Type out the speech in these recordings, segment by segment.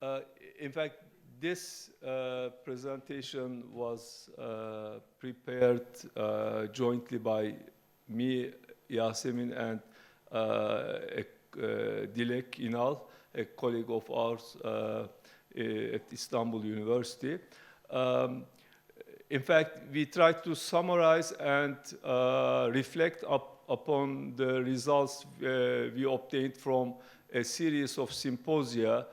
Uh, in fact, this presentation was prepared jointly by me, Yasemin, and Dilek Inal, a colleague of ours at Istanbul University. In fact, we tried to summarize and reflect upon the results we obtained from a series of symposia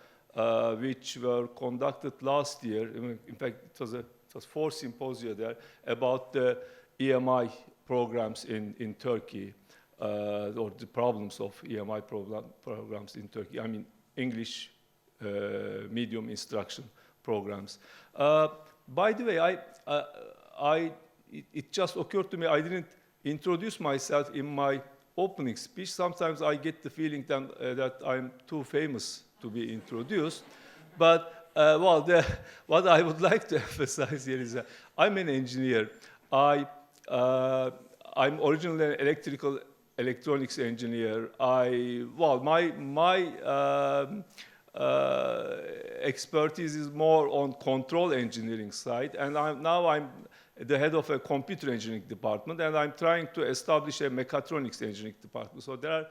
which were conducted last year. In fact, it was 4 symposia there about the EMI programs in Turkey, or the problems of EMI programs in Turkey. I mean, English medium instruction programs. By the way, it just occurred to me, I didn't introduce myself in my opening speech. Sometimes I get the feeling that I'm too famous to be introduced. But, well, what I would like to emphasize here is that I'm an engineer. I'm originally an electronics engineer. My expertise is more on control engineering side, and now I'm the head of a computer engineering department, and I'm trying to establish a mechatronics engineering department. So there are,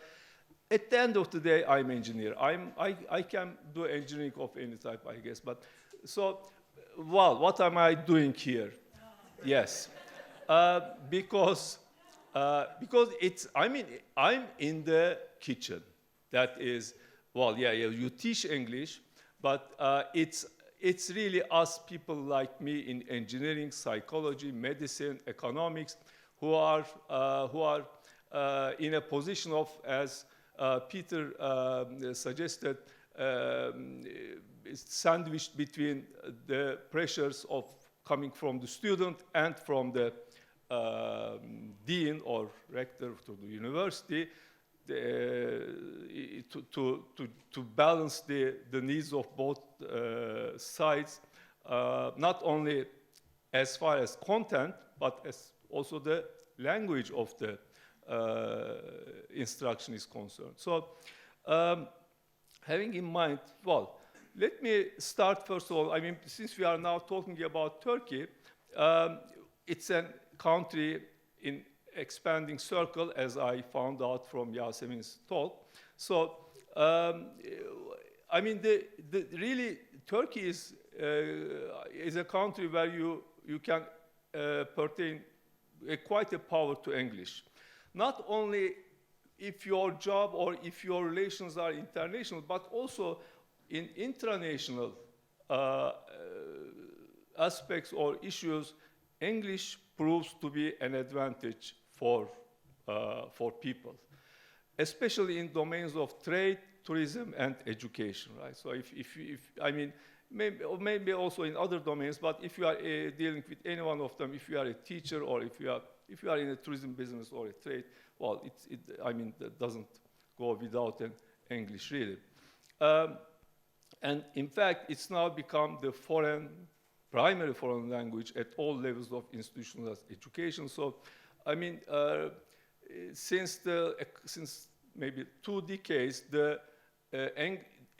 at the end of the day, I'm an engineer. I can do engineering of any type, I guess. But so, well, what am I doing here? Yes, because it's. I mean, I'm in the kitchen. That is. Well, yeah, you teach English, but it's really us people like me in engineering, psychology, medicine, economics, who are in a position of, as Peter suggested, sandwiched between the pressures of coming from the student and from the dean or rector to the university. To balance the needs of both sides, not only as far as content, but as also the language of the instruction is concerned. So, having in mind, well, let me start first of all. I mean, since we are now talking about Turkey, it's a country in expanding circle, as I found out from Yasemin's talk. So, I mean, really, Turkey is a country where you can pertain quite a power to English. Not only if your job or if your relations are international, but also in intranational aspects or issues, English proves to be an advantage for people, especially in domains of trade, tourism, and education, right? So if I mean, maybe also in other domains, but if you are dealing with any one of them, if you are a teacher or if you are in a tourism business or a trade, well, I mean, that doesn't go without an English, really. And in fact, it's now become the primary foreign language at all levels of institutional education. So, I mean, since maybe 2 decades, the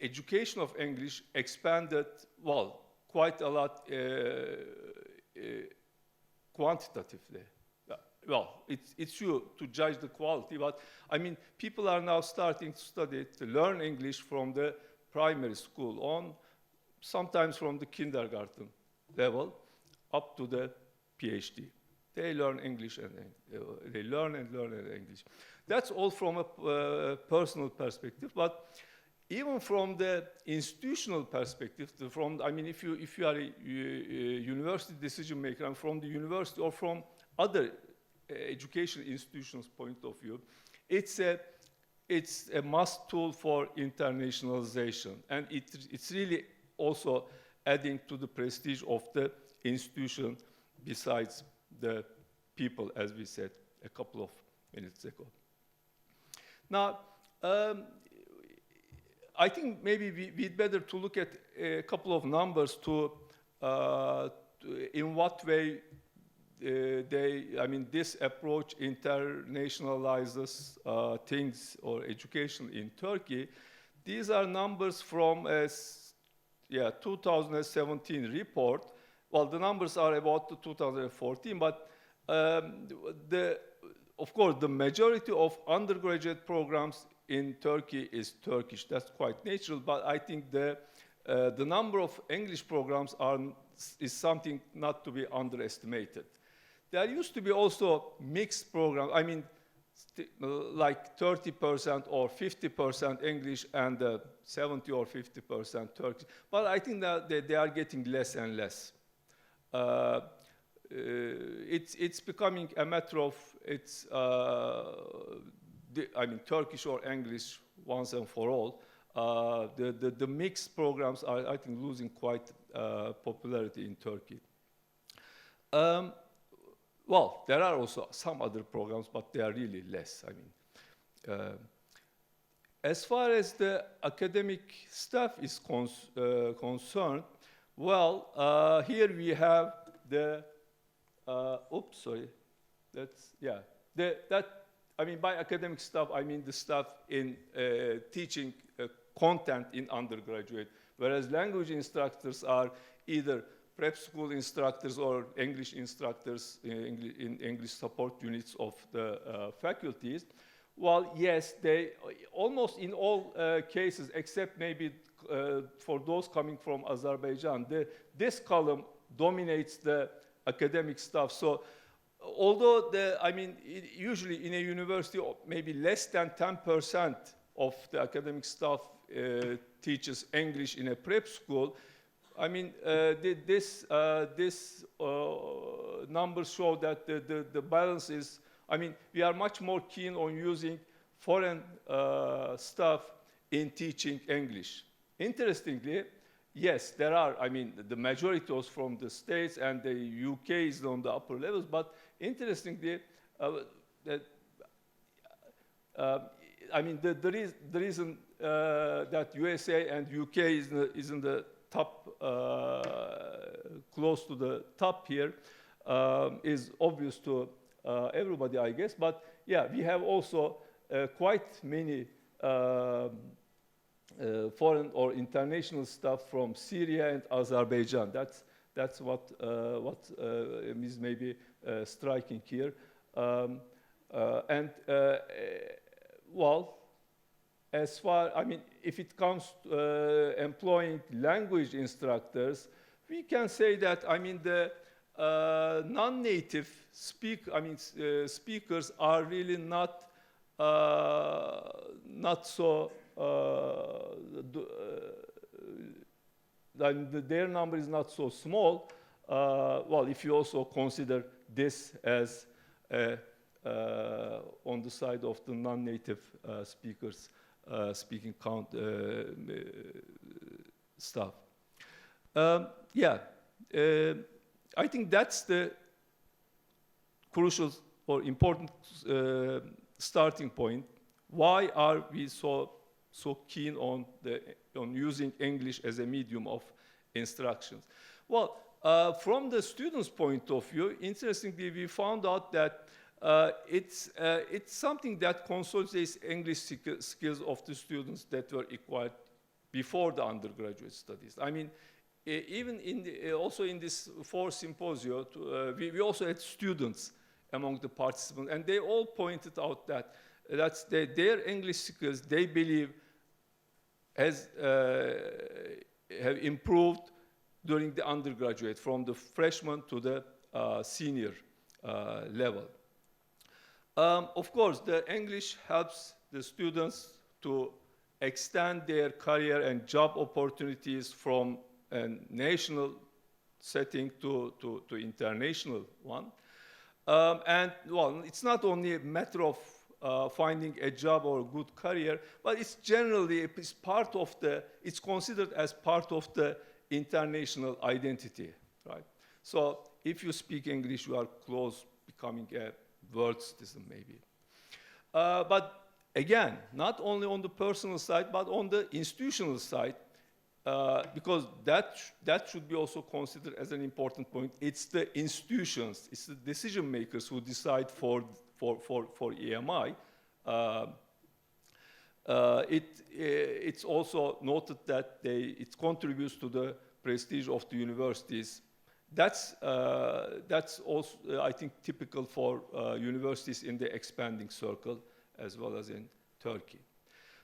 education of English expanded, well, quite a lot quantitatively. Well, it's you to judge the quality, but I mean, people are now starting to learn English from the primary school on, sometimes from the kindergarten level, up to the PhD. They learn English and they learn English. That's all from a personal perspective, but even from the institutional perspective, I mean, if you are a university decision maker, and from the university or from other education institutions' point of view, it's a must tool for internationalization, and it's really also adding to the prestige of the institution besides the people, as we said a couple of minutes ago. Now, I think maybe we'd better to look at a couple of numbers in what way this approach internationalizes things or education in Turkey. These are numbers from a 2017 report. Well, the numbers are about the 2014, but of course, the majority of undergraduate programs in Turkey is Turkish. That's quite natural, but I think the number of English programs is something not to be underestimated. There used to be also mixed programs. I mean, like 30% or 50% English and 70 or 50% Turkish. But I think that they are getting less and less. It's becoming a matter of Turkish or English once and for all. The mixed programs are, I think, losing quite popularity in Turkey. Well, there are also some other programs, but they are really less. I mean, as far as the academic staff is concerned, well, here we have the. Oops, sorry. I mean, by academic staff, I mean the staff in teaching content in undergraduate, whereas language instructors are either prep school instructors or English instructors in English support units of the faculties. Well, yes, they almost in all cases, except maybe for those coming from Azerbaijan, this column dominates the academic staff. So, although usually in a university, maybe less than 10% of the academic staff teaches English in a prep school. I mean, this numbers show that the balance is. I mean, we are much more keen on using foreign staff in teaching English. Interestingly, yes, there are. I mean, the majority was from the States, and the UK is on the upper levels. But interestingly, the reason that USA and UK is in the top, close to the top here, is obvious to everybody, I guess. But yeah, we have also quite many foreign or international staff from Syria and Azerbaijan. That's what is maybe striking here. Well, as far, I mean, if it comes to employing language instructors, we can say that, I mean, the non-native speakers are really not so. Their number is not so small. Well, if you also consider this as on the side of the non-native speakers speaking count stuff. I think that's the crucial or important starting point. Why are we so keen on using English as a medium of instructions? Well, from the student's point of view, interestingly, we found out that it's something that consolidates English skills of the students that were acquired before the undergraduate studies. I mean, even also in this 4 symposia, we also had students among the participants, and they all pointed out that their English skills, they believe, have improved during the undergraduate, from the freshman to the senior level. Of course, the English helps the students to extend their career and job opportunities from a national setting to international one. And well, it's not only a matter of finding a job or a good career, but it's generally it's considered as part of the international identity, right? So if you speak English, you are close becoming a world citizen, maybe. But again, not only on the personal side, but on the institutional side, because that should be also considered as an important point. It's the institutions, it's the decision makers who decide for EMI. It's also noted that it contributes to the prestige of the universities. That's also, I think, typical for universities in the expanding circle as well as in Turkey.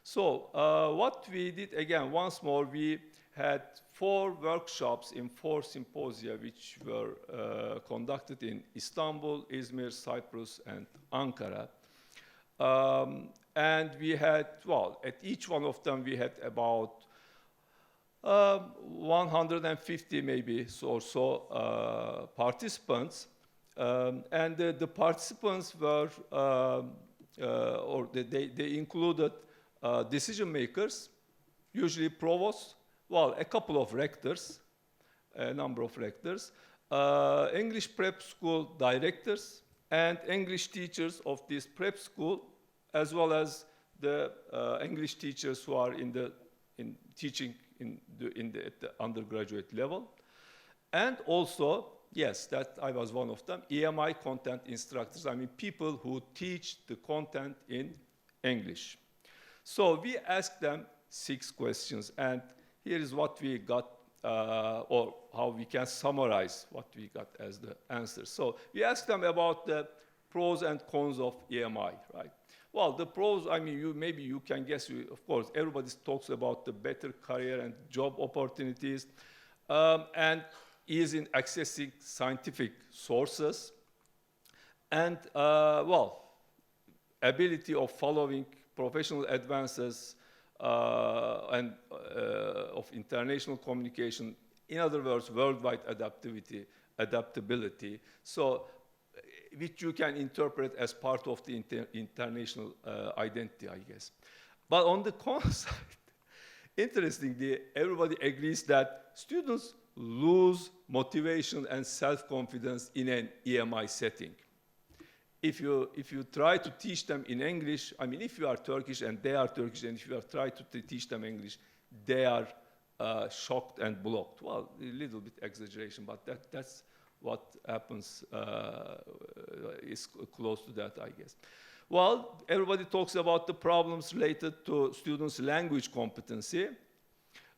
So what we did, again, once more, we had 4 workshops in 4 symposia which were conducted in Istanbul, Izmir, Cyprus, and Ankara. And we had, well, at each one of them we had about 150 maybe or so participants. And the participants were, or they included decision makers, usually provosts, well, a couple of rectors, a number of rectors, English prep school directors, and English teachers of this prep school, as well as the English teachers who are teaching at the undergraduate level. And also, yes, that I was one of them, EMI content instructors, I mean people who teach the content in English. So we asked them 6 questions, and here is what we got, or how we can summarize what we got as the answers. So we asked them about the pros and cons of EMI, right? Well, the pros, I mean, maybe you can guess, of course, everybody talks about the better career and job opportunities, and ease in accessing scientific sources, and, well, ability of following professional advances and of international communication. In other words, worldwide adaptability. So, which you can interpret as part of the international identity, I guess. But on the con side, interestingly, everybody agrees that students lose motivation and self-confidence in an EMI setting. If you try to teach them in English, I mean, if you are Turkish and they are Turkish, and if you try to teach them English, they are shocked and blocked. Well, a little bit exaggeration, but that's what happens, is close to that, I guess. Well, everybody talks about the problems related to students' language competency,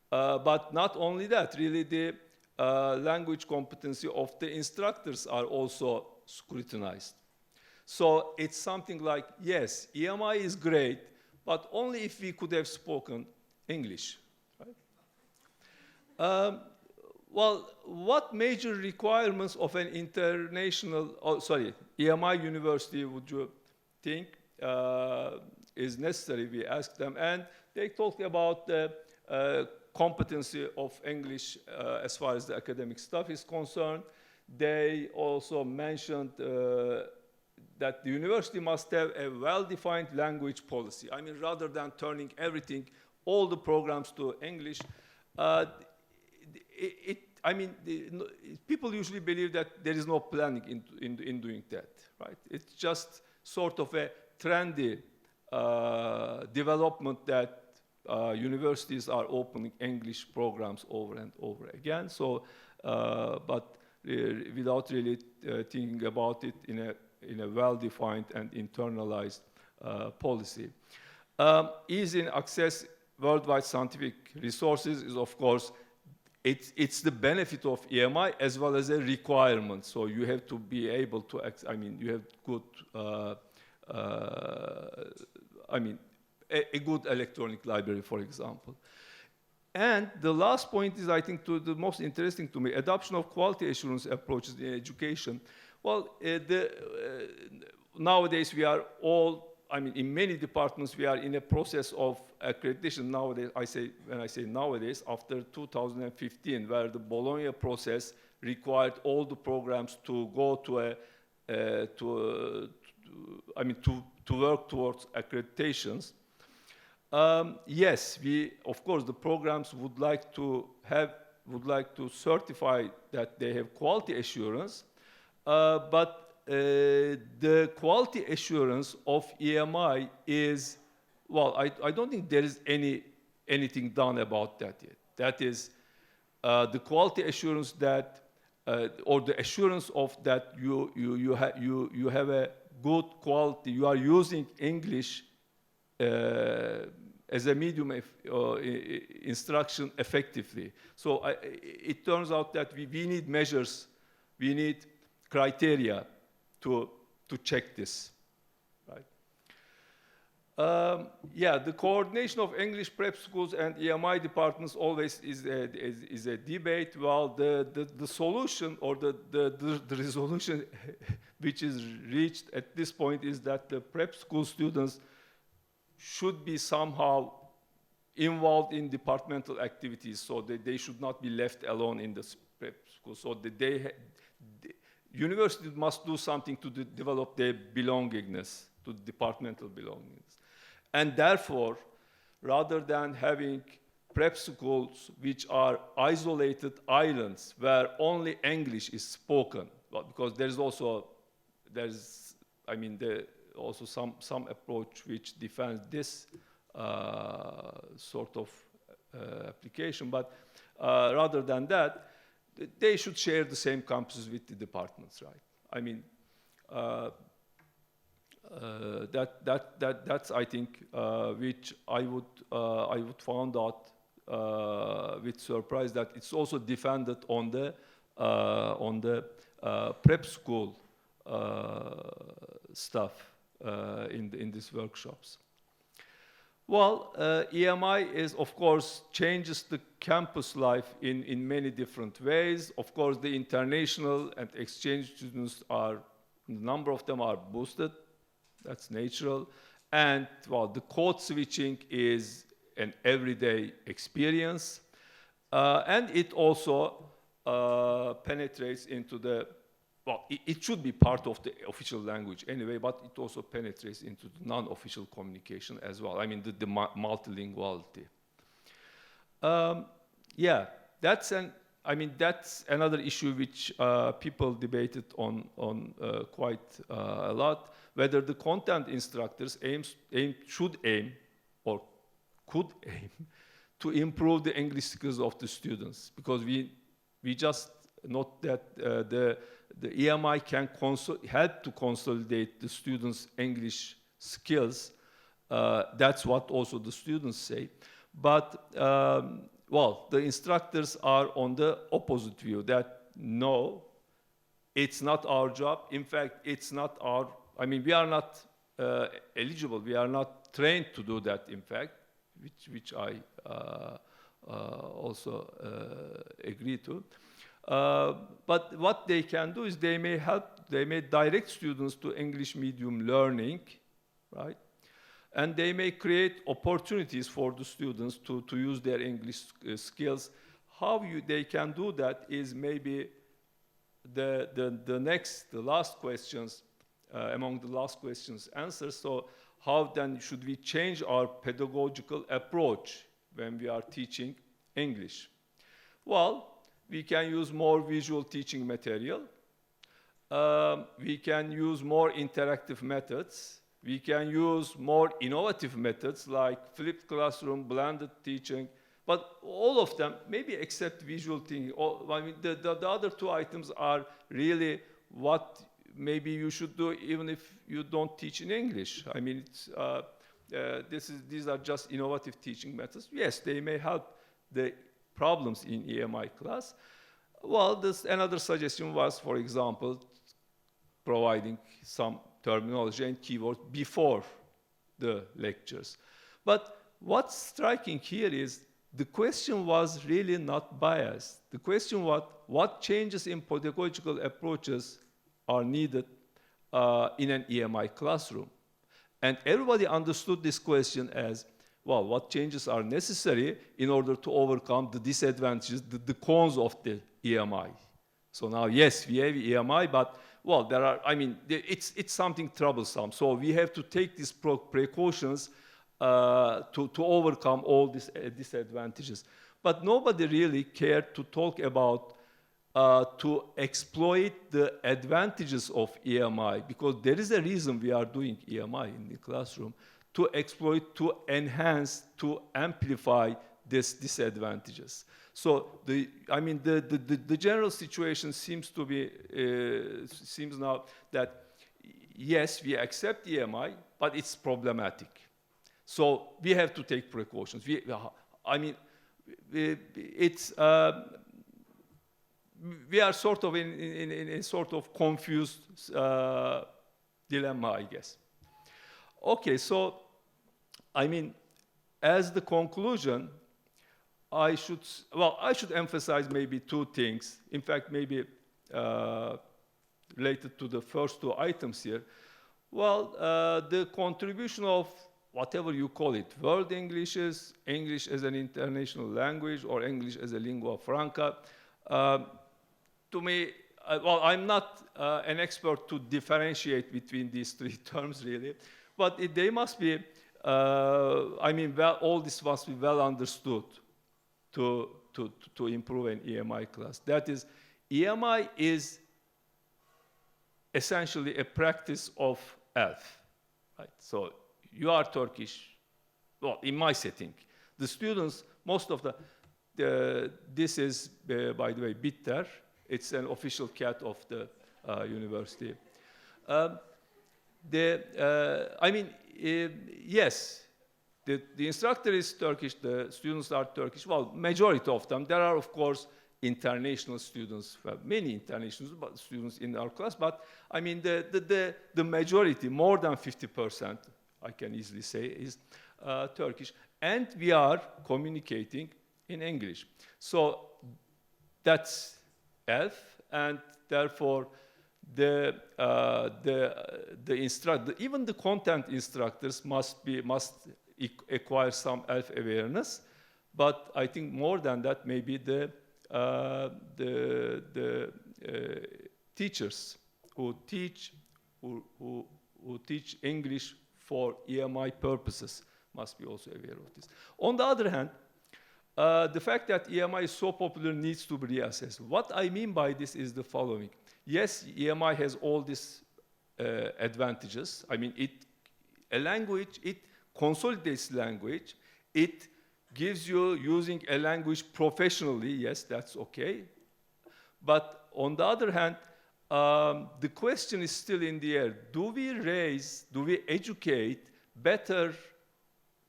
but not only that, really the language competency of the instructors are also scrutinized. So it's something like, yes, EMI is great, but only if we could have spoken English, right? Well, what major requirements of an international, EMI university would you think is necessary? We asked them, and they talked about the competency of English as far as the academic stuff is concerned. They also mentioned that the university must have a well-defined language policy. I mean, rather than turning everything, all the programs to English, people usually believe that there is no planning in doing that, right? It's just sort of a trendy development that universities are opening English programs over and over again. So, but without really thinking about it in a well-defined and internalized policy. Ease in access worldwide scientific resources is, of course, it's the benefit of EMI as well as a requirement. So you have to be able to, you have good, a good electronic library, for example. And the last point is, I think, the most interesting to me, adoption of quality assurance approaches in education. Well, nowadays we are all, in many departments we are in a process of accreditation nowadays. When I say nowadays, after 2015, where the Bologna process required all the programs to go to work towards accreditations. Yes, of course, the programs would like to certify that they have quality assurance, but the quality assurance of EMI is, well, I don't think there is anything done about that yet. That is, the quality assurance that, or the assurance of that you have a good quality, you are using English as a medium instruction effectively. So it turns out that we need measures, we need criteria to check this. Yeah, the coordination of English prep schools and EMI departments always is a debate. Well, the solution or the resolution which is reached at this point is that the prep school students should be somehow involved in departmental activities, so that they should not be left alone in the prep school. So that the universities must do something to develop their belongingness, to departmental belongingness. And therefore, rather than having prep schools which are isolated islands where only English is spoken, well, because there's also some approach which defends this sort of application, but rather than that, they should share the same campuses with the departments, right? I mean, that's I think which I would find out with surprise that it's also defended on the prep school stuff in these workshops. Well, EMI is, of course, changes the campus life in many different ways. Of course, the international and exchange students the number of them are boosted. That's natural. And, well, the code switching is an everyday experience. And it also penetrates into the, well, it should be part of the official language anyway, but it also penetrates into the non-official communication as well. I mean, the multilinguality. Yeah, that's another issue which people debated on quite a lot, whether the content instructors should aim or could aim to improve the English skills of the students, because we just note that the EMI can help to consolidate the students' English skills. That's what also the students say. But, well, the instructors are on the opposite view, that no, it's not our job. In fact, it's not our, I mean, we are not eligible, we are not trained to do that, in fact, which I also agree to. But what they can do is they may direct students to English medium learning, right? And they may create opportunities for the students to use their English skills. How they can do that is maybe the last questions, among the last questions answered. So how then should we change our pedagogical approach when we are teaching English? Well, we can use more visual teaching material. We can use more interactive methods. We can use more innovative methods like flipped classroom, blended teaching, but all of them, maybe except visual thinking. I mean, the other two items are really what maybe you should do even if you don't teach in English. I mean, these are just innovative teaching methods. Yes, they may help the problems in EMI class. Well, another suggestion was, for example, providing some terminology and keywords before the lectures. But what's striking here is the question was really not biased. The question was, what changes in pedagogical approaches are needed in an EMI classroom? And everybody understood this question as, well, what changes are necessary in order to overcome the disadvantages, the cons of the EMI. So now, yes, we have EMI, but, well, there are, I mean, it's something troublesome. So we have to take these precautions to overcome all these disadvantages. But nobody really cared to talk about, to exploit the advantages of EMI, because there is a reason we are doing EMI in the classroom, to exploit, to enhance, to amplify these disadvantages. So the general situation seems to be, seems now that, yes, we accept EMI, but it's problematic. So we have to take precautions. I mean, we are sort of in a sort of confused dilemma, I guess. Okay, so, I mean, as the conclusion, I should emphasize maybe two things. In fact, maybe related to the first two items here. Well, the contribution of whatever you call it, world English as an international language, or English as a lingua franca, to me, well, I'm not an expert to differentiate between these three terms, really, but they must be, I mean, all this must be well understood to improve an EMI class. That is, EMI is essentially a practice of ELF, right? So you are Turkish, well, in my setting. The students, most of this is, by the way, Bitter. It's an official cat of the university. I mean, yes, the instructor is Turkish, the students are Turkish. Well, majority of them. There are, of course, international students, many international students in our class, but I mean, the majority, more than 50%, I can easily say, is Turkish. And we are communicating in English. So that's ELF, and therefore even the content instructors must acquire some ELF awareness. But I think more than that, maybe the teachers who teach English for EMI purposes must be also aware of this. On the other hand, the fact that EMI is so popular needs to be reassessed. What I mean by this is the following. Yes, EMI has all these advantages. I mean, it consolidates language. It gives you using a language professionally. Yes, that's okay. But on the other hand, the question is still in the air. Do we educate better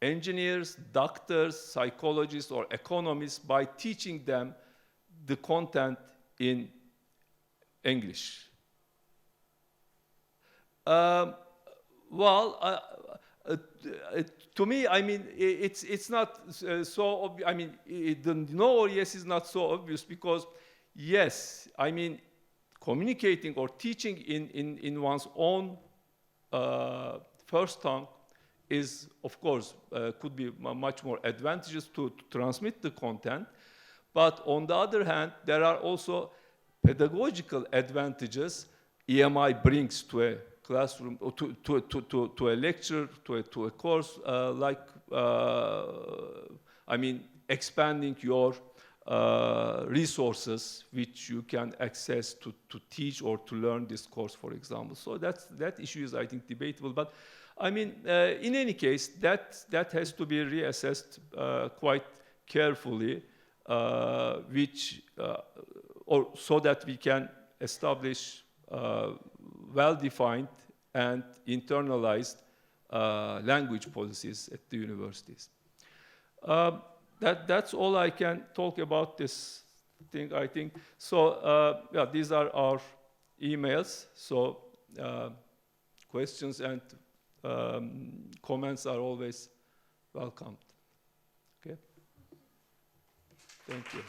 engineers, doctors, psychologists, or economists by teaching them the content in English? To me, I mean, it's not so obvious. I mean, the no or yes is not so obvious because, yes, I mean, communicating or teaching in one's own first tongue is, of course, could be much more advantageous to transmit the content. But on the other hand, there are also pedagogical advantages EMI brings to a classroom, or to a lecture, to a course, I mean, expanding your resources which you can access to teach or to learn this course, for example. So that issue is, I think, debatable. But I mean, in any case, that has to be reassessed quite carefully, so that we can establish well-defined and internalized language policies at the universities. That's all I can talk about this thing, I think. So, yeah, these are our emails. So, questions and comments are always welcomed. Okay? Thank you.